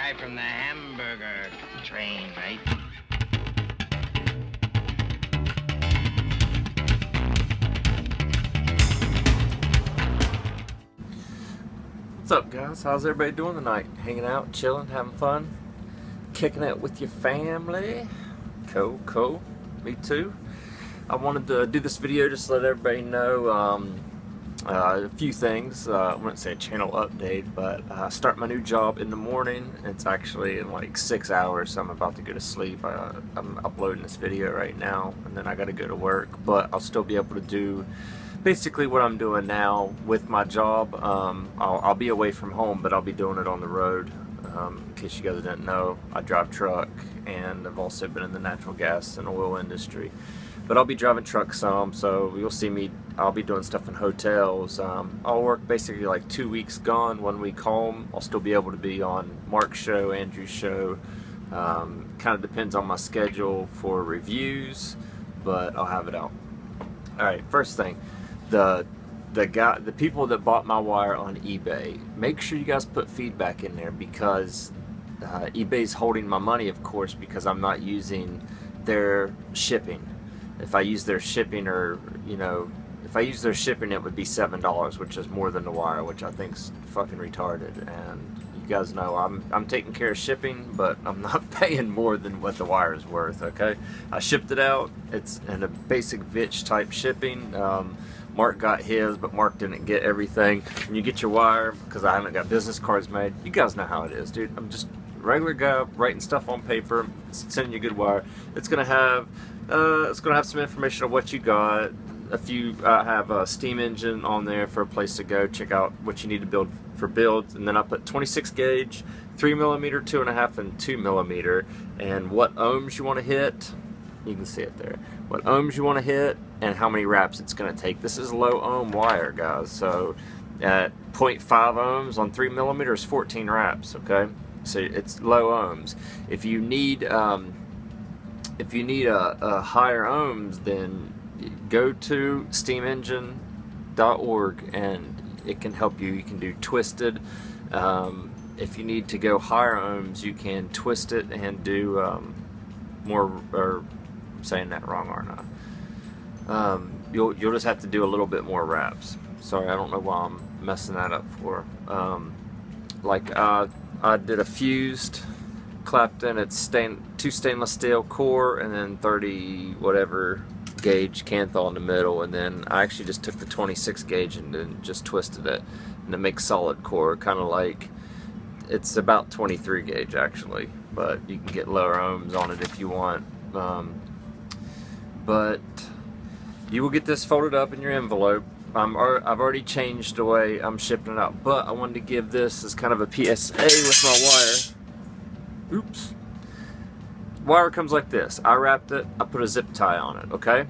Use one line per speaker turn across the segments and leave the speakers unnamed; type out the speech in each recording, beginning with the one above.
guy from the hamburger train, right?
What's up, guys? How's everybody doing tonight? Hanging out, chilling, having fun, kicking it with your family? Cool. Me too. I wanted to do this video just to let everybody know a few things. I wouldn't say a channel update, but I start my new job in the morning. It's actually in like 6 hours, so I'm about to go to sleep. I'm uploading this video right now, and then I got to go to work, but I'll still be able to do basically what I'm doing now with my job. I'll be away from home, but I'll be doing it on the road. In case you guys didn't know, I drive truck, and I've also been in the natural gas and oil industry. But I'll be driving truck some, so you'll see me. I'll be doing stuff in hotels. I'll work basically like 2 weeks gone, 1 week home. I'll still be able to be on Mark's show, Andrew's show. Kind of depends on my schedule for reviews, but I'll have it out. All right, first thing, the people that bought my wire on eBay, make sure you guys put feedback in there, because eBay's holding my money, of course, because I'm not using their shipping. If I use their shipping, or if I use their shipping, it would be $7, which is more than the wire, which I think's fucking retarded. And you guys know I'm taking care of shipping, but I'm not paying more than what the wire is worth. Okay, I shipped it out. It's in a basic bitch type shipping. Mark got his, but Mark didn't get everything. When you get your wire, because I haven't got business cards made, you guys know how it is, dude. I'm just a regular guy writing stuff on paper, sending you a good wire. It's gonna have some information on what you got. I have a steam engine on there for a place to go check out what you need to build for builds, and then I put 26 gauge, 3mm, 2.5, and 2mm, and what ohms you want to hit. You can see it there. What ohms you want to hit and how many wraps it's going to take. This is low ohm wire, guys. So at 0.5 ohms on 3mm is 14 wraps. Okay, so it's low ohms. If you need a higher ohms, then go to steamengine.org and it can help you. You can do twisted. If you need to go higher ohms, you can twist it and do more. Or I'm saying that wrong, aren't I? You'll just have to do a little bit more wraps. Sorry, I don't know why I'm messing that up for. I did a fused Clapton. It's 2 stainless steel core, and then 30 whatever gauge Canthal in the middle, and then I actually just took the 26 gauge and then just twisted it, and it makes solid core, kind of like, it's about 23 gauge actually, but you can get lower ohms on it if you want. But you will get this folded up in your envelope. I've already changed the way I'm shipping it out, but I wanted to give this as kind of a PSA with my wire. Oops. Wire comes like this. I wrapped it, I put a zip tie on it, okay?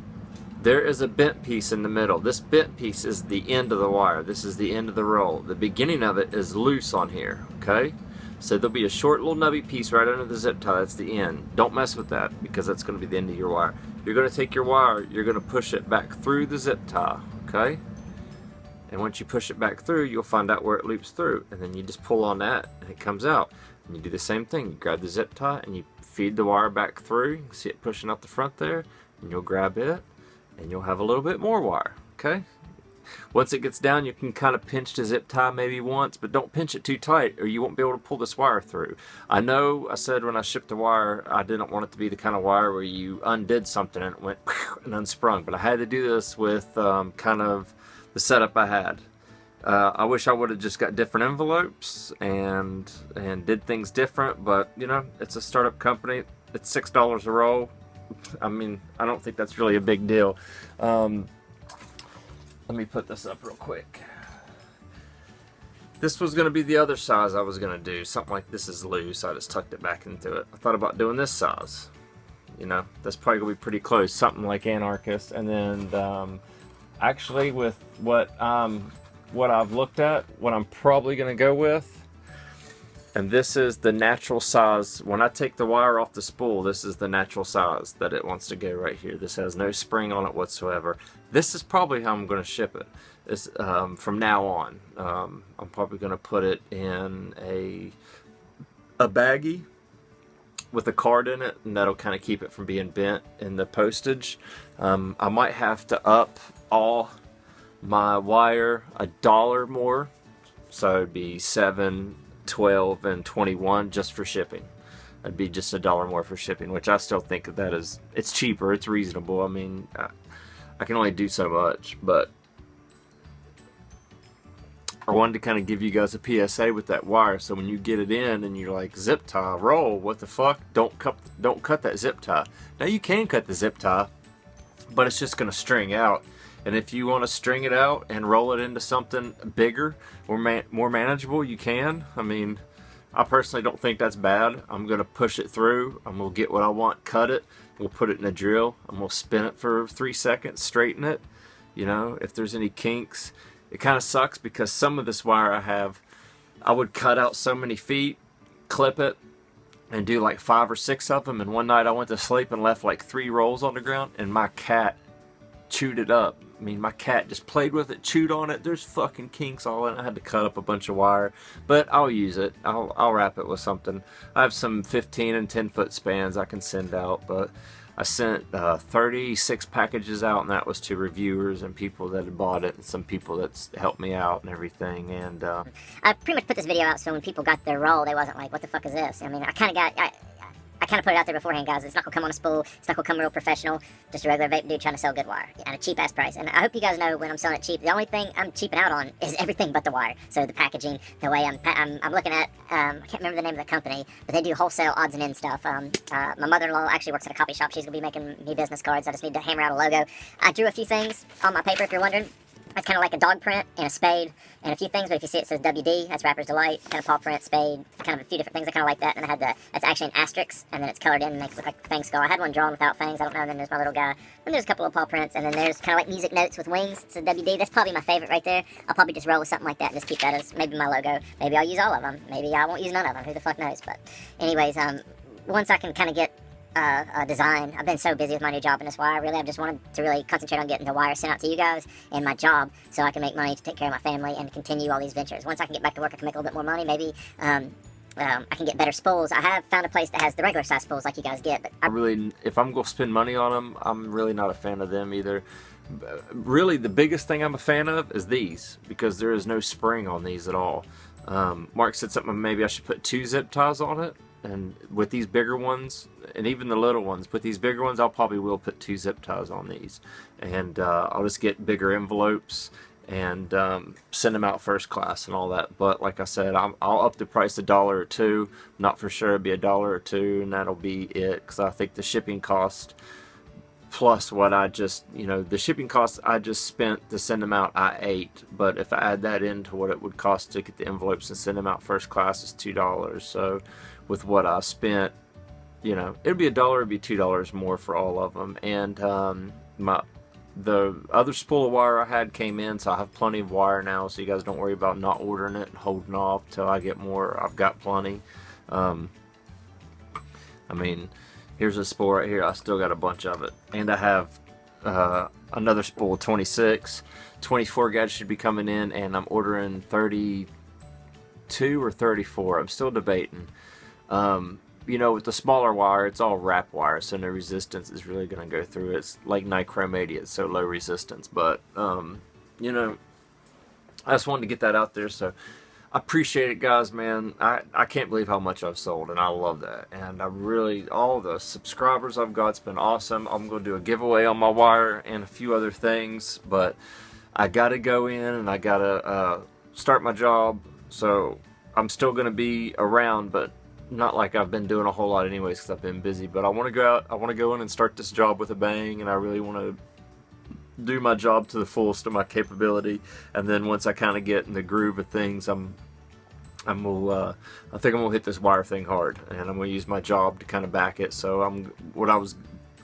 There is a bent piece in the middle. This bent piece is the end of the wire. This is the end of the roll. The beginning of it is loose on here, okay? So there'll be a short little nubby piece right under the zip tie. That's the end. Don't mess with that, because that's going to be the end of your wire. You're going to take your wire, you're going to push it back through the zip tie, okay? And once you push it back through, you'll find out where it loops through, and then you just pull on that and it comes out. And you do the same thing. You grab the zip tie and you feed the wire back through. You can see it pushing out the front there, and you'll grab it and you'll have a little bit more wire, okay? Once it gets down, you can kind of pinch the zip tie maybe once, but don't pinch it too tight or you won't be able to pull this wire through. I know I said when I shipped the wire, I didn't want it to be the kind of wire where you undid something and it went and unsprung, but I had to do this with kind of the setup I had. I wish I would have just got different envelopes and did things different, but it's a startup company. It's $6 a roll. I mean, I don't think that's really a big deal. Let me put this up real quick. This was going to be the other size I was going to do. Something like this is loose. I just tucked it back into it. I thought about doing this size. That's probably going to be pretty close. Something like Anarchist. And then actually with what I've looked at, what I'm probably going to go with, and this is the natural size. When I take the wire off the spool, this is the natural size that it wants to go right here. This has no spring on it whatsoever. This is probably how I'm going to ship it. From now on. I'm probably going to put it in a baggie with a card in it, and that'll kind of keep it from being bent in the postage. I might have to up all my wire $1 more, so it'd be 7, 12, and 21 just for shipping. It'd be just $1 more for shipping, which I still think that is, it's cheaper, it's reasonable. I mean, I can only do so much, but I wanted to kind of give you guys a PSA with that wire, so when you get it in and you're like, zip tie, roll, what the fuck? Don't cut that zip tie. Now you can cut the zip tie, but it's just going to string out. And if you want to string it out and roll it into something bigger or more manageable, you can. I mean, I personally don't think that's bad. I'm going to push it through. I'm going to get what I want, cut it. We'll put it in a drill. I'm going to spin it for 3 seconds, straighten it. You know, if there's any kinks. It kind of sucks because some of this wire I would cut out so many feet, clip it, and do like 5 or 6 of them. And one night I went to sleep and left like 3 rolls on the ground, and my cat chewed it up. I mean, my cat just played with it, chewed on it. There's fucking kinks all in it. I had to cut up a bunch of wire, but I'll use it. I'll wrap it with something. I have some 15 and 10 foot spans I can send out, but I sent 36 packages out, and that was to reviewers and people that had bought it, and some people that's helped me out and everything. And
I pretty much put this video out so when people got their roll, they wasn't like, what the fuck is this? I mean, I kind of put it out there beforehand, guys. It's not going to come on a spool. It's not going to come real professional. Just a regular vape dude trying to sell good wire at a cheap-ass price. And I hope you guys know when I'm selling it cheap, the only thing I'm cheaping out on is everything but the wire. So the packaging, the way I'm looking at, I can't remember the name of the company, but they do wholesale odds and ends stuff. My mother-in-law actually works at a copy shop. She's going to be making me business cards. I just need to hammer out a logo. I drew a few things on my paper, if you're wondering. It's kind of like a dog print and a spade and a few things, but if you see it says WD, that's Rapper's Delight, kind of paw print, spade, kind of a few different things. I kind of like that. And I had that's actually an asterisk, and then it's colored in and makes it look like a fang skull. I had one drawn without fangs, I don't know, and then there's my little guy. And there's a couple of paw prints, and then there's kind of like music notes with wings. It says WD. That's probably my favorite right there. I'll probably just roll with something like that and just keep that as maybe my logo. Maybe I'll use all of them. Maybe I won't use none of them. Who the fuck knows? But anyways, once I can kind of get design. I've been so busy with my new job in this wire. Really, I've just wanted to really concentrate on getting the wire sent out to you guys and my job so I can make money to take care of my family and continue all these ventures. Once I can get back to work, I can make a little bit more money. Maybe I can get better spools. I have found a place that has the regular size spools like you guys get. But
if I'm going to spend money on them, I'm really not a fan of them either. Really, the biggest thing I'm a fan of is these, because there is no spring on these at all. Mark said something, maybe I should put 2 zip ties on it. And with these bigger ones, and even the little ones, with these bigger ones, I'll probably will put 2 zip ties on these. And I'll just get bigger envelopes and send them out first class and all that. But like I said, I'll up the price $1 or $2. Not for sure, it'll be $1 or $2, and that'll be it. Because I think the shipping cost plus what I just, the shipping cost I just spent to send them out, I ate. But if I add that into what it would cost to get the envelopes and send them out first class, is $2. So with what I spent, it'd be $1, it'd be $2 more for all of them. And the other spool of wire I had came in, so I have plenty of wire now, so you guys don't worry about not ordering it and holding off till I get more. I've got plenty. I mean, here's a spool right here. I still got a bunch of it. And I have another spool of 26. 24 gauge should be coming in, and I'm ordering 32 or 34. I'm still debating. With the smaller wire, it's all wrap wire, so no resistance is really going to go through it. It's like nichromadia, it's so low resistance. But, I just wanted to get that out there, so I appreciate it, guys, man. I can't believe how much I've sold, and I love that. And all the subscribers I've got, it's been awesome. I'm going to do a giveaway on my wire and a few other things, but I got to go in and I got to start my job, so I'm still going to be around, but not like I've been doing a whole lot anyways because I've been busy. But I want to go out, I want to go in and start this job with a bang, and I really want to do my job to the fullest of my capability. And then once I kind of get in the groove of things, I think I'm gonna hit this wire thing hard, and I'm gonna use my job to kind of back it. So what I was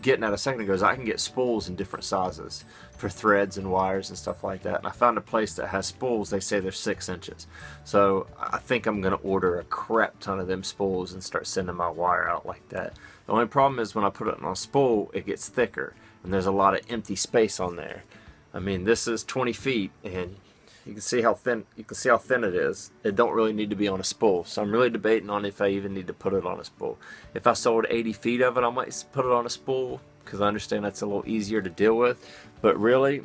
getting at a second ago is I can get spools in different sizes for threads and wires and stuff like that. And I found a place that has spools. They say they're 6 inches. So I think I'm gonna order a crap ton of them spools and start sending my wire out like that. The only problem is when I put it on a spool, it gets thicker, and there's a lot of empty space on there. I mean, this is 20 feet, and you can see how thin it is. It don't really need to be on a spool. So I'm really debating on if I even need to put it on a spool. If I sold 80 feet of it, I might put it on a spool because I understand that's a little easier to deal with. But really,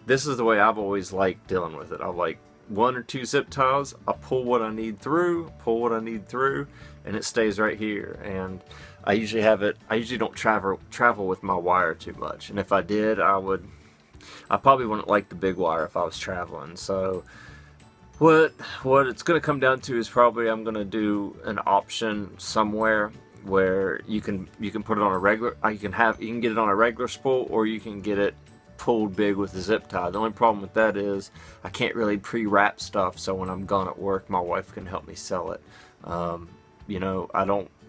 this is the way I've always liked dealing with it. I like 1 or 2 zip ties. I pull what I need through, and it stays right here. And I usually don't travel with my wire too much. And if I did, I probably wouldn't like the big wire if I was traveling. So what it's going to come down to is probably I'm going to do an option somewhere where you can put it on a regular, you can get it on a regular spool, or you can get it pulled big with a zip tie. The only problem with that is I can't really pre-wrap stuff, so when I'm gone at work, my wife can help me sell it. You know,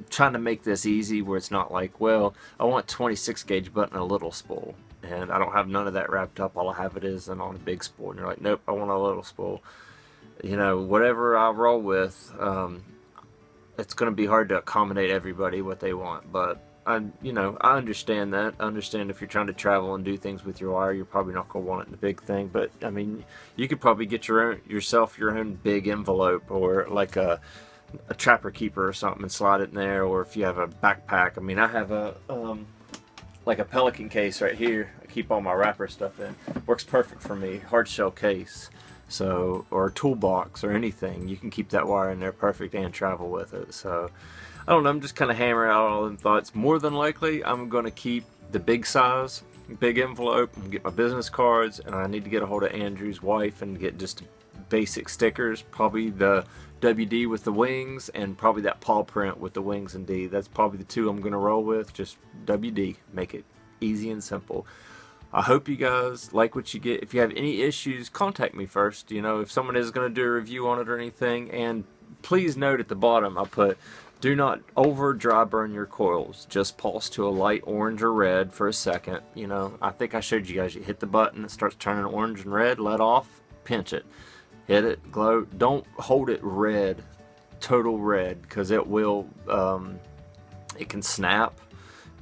trying to make this easy where it's not like, well, I want 26 gauge but in a little spool, and I don't have none of that wrapped up. All I have it is on a big spool, and you're like, nope, I want a little spool. You know, whatever I roll with, it's going to be hard to accommodate everybody what they want, but I understand that. I understand if you're trying to travel and do things with your wire, you're probably not going to want it in a big thing. But I mean, you could probably get your own big envelope, or like a trapper keeper or something, and slide it in there. Or if you have a backpack, I mean, I have a like a Pelican case right here. I keep all my wrapper stuff in. Works perfect for me. Hard shell case. So, or a toolbox or anything, you can keep that wire in there perfect and travel with it. So I don't know, I'm just kind of hammering out all them thoughts. More than likely, I'm going to keep the big size, big envelope, and get my business cards, and I need to get a hold of Andrew's wife and get just basic stickers, probably the WD with the wings, and probably that paw print with the wings and D. That's probably the 2 I'm going to roll with, just WD, make it easy and simple. I hope you guys like what you get. If you have any issues, contact me first. You know, if someone is going to do a review on it or anything. And please note at the bottom, I put, do not over dry burn your coils. Just pulse to a light orange or red for a second. You know, I think I showed you guys. You hit the button, it starts turning orange and red. Let off, pinch it, hit it, glow. Don't hold it red, total red, because it will, it can snap.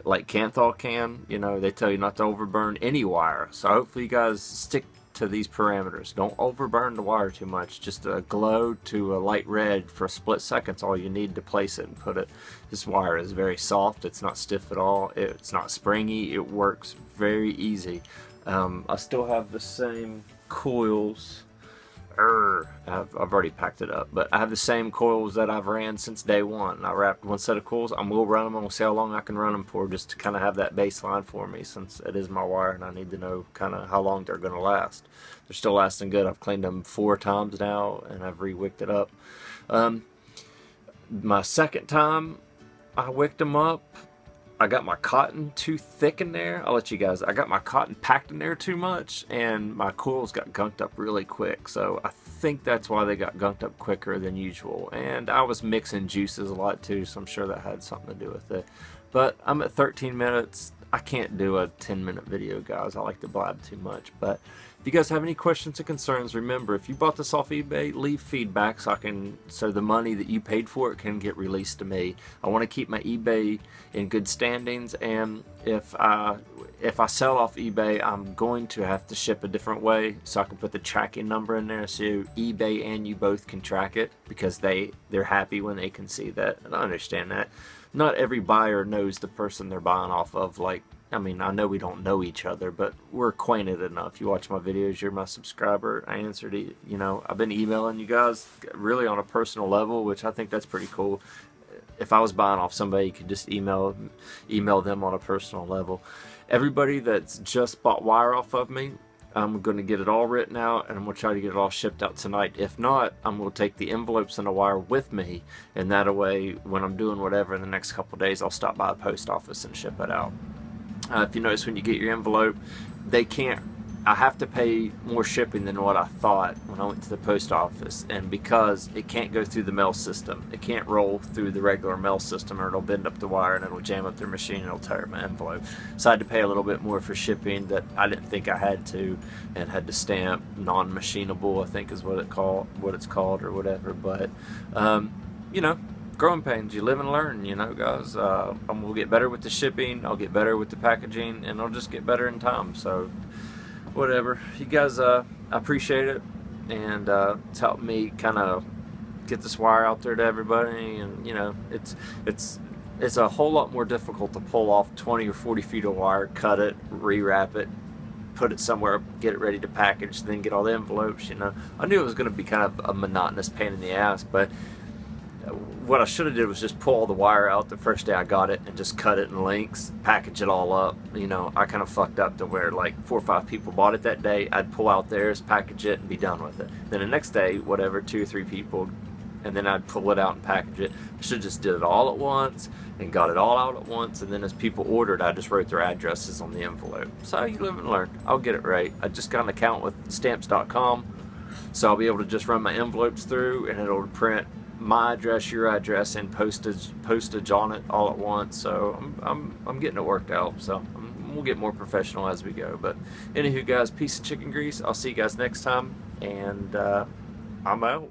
Like Kanthal can, you know, they tell you not to overburn any wire. So hopefully you guys stick to these parameters. Don't overburn the wire too much. Just a glow to a light red for a split second's all you need to place it and put it. This wire is very soft. It's not stiff at all. It's not springy. It works very easy. I still have the same coils. I've already packed it up, but I have the same coils that I've ran since day one. I wrapped 1 set of coils. I will run them. I'm going to see how long I can run them for, just to kind of have that baseline for me, since it is my wire and I need to know kind of how long they're going to last. They're still lasting good. I've cleaned them 4 times now, and I've re-wicked it up. My second time I wicked them up, I got my cotton too thick in there. I'll let you guys, I got my cotton packed in there too much, and my coils got gunked up really quick. So I think that's why they got gunked up quicker than usual. And I was mixing juices a lot too, so I'm sure that had something to do with it. But I'm at 13 minutes. I can't do a 10-minute video, guys. I like to blab too much. But if you guys have any questions or concerns, remember, if you bought this off eBay, leave feedback so the money that you paid for it can get released to me. I want to keep my eBay in good standings, and if I sell off eBay, I'm going to have to ship a different way, so I can put the tracking number in there so eBay and you both can track it, because they're happy when they can see that. And I understand that. Not every buyer knows the person they're buying off of. Like, I mean, I know we don't know each other, but we're acquainted enough. You watch my videos, you're my subscriber. I answered it, you know, I've been emailing you guys really on a personal level, which I think that's pretty cool. If I was buying off somebody, you could just email them on a personal level. Everybody that's just bought wire off of me, I'm going to get it all written out, and I'm going to try to get it all shipped out tonight. If not, I'm going to take the envelopes and the wire with me, and that way, when I'm doing whatever in the next couple of days, I'll stop by the post office and ship it out. If you notice, when you get your envelope, I have to pay more shipping than what I thought when I went to the post office, and because it can't go through the mail system, it can't roll through the regular mail system, or it'll bend up the wire and it'll jam up their machine and it'll tear up my envelope. So I had to pay a little bit more for shipping that I didn't think I had to, and had to stamp non-machinable, I think is what it's called or whatever. But you know, growing pains, you live and learn, you know, guys. I'm gonna get better with the shipping, I'll get better with the packaging, and I'll just get better in time. So whatever, you guys, I appreciate it. and it's helped me kind of get this wire out there to everybody. And you know, it's a whole lot more difficult to pull off 20 or 40 feet of wire, cut it, rewrap it, put it somewhere, get it ready to package, then get all the envelopes. You know, I knew it was going to be kind of a monotonous pain in the ass, but what I should have did was just pull all the wire out the first day I got it and just cut it in lengths, package it all up. You know, I kind of fucked up to where like 4 or 5 people bought it that day. I'd pull out theirs, package it, and be done with it. Then the next day, whatever, 2 or 3 people, and then I'd pull it out and package it. I should have just did it all at once and got it all out at once, and then as people ordered, I just wrote their addresses on the envelope. So you live and learn. I'll get it right. I just got an account with stamps.com, so I'll be able to just run my envelopes through, and it'll print my address, your address, and postage on it all at once. So I'm getting it worked out. So we'll get more professional as we go. But anywho, guys, peace of chicken grease. I'll see you guys next time, and I'm out.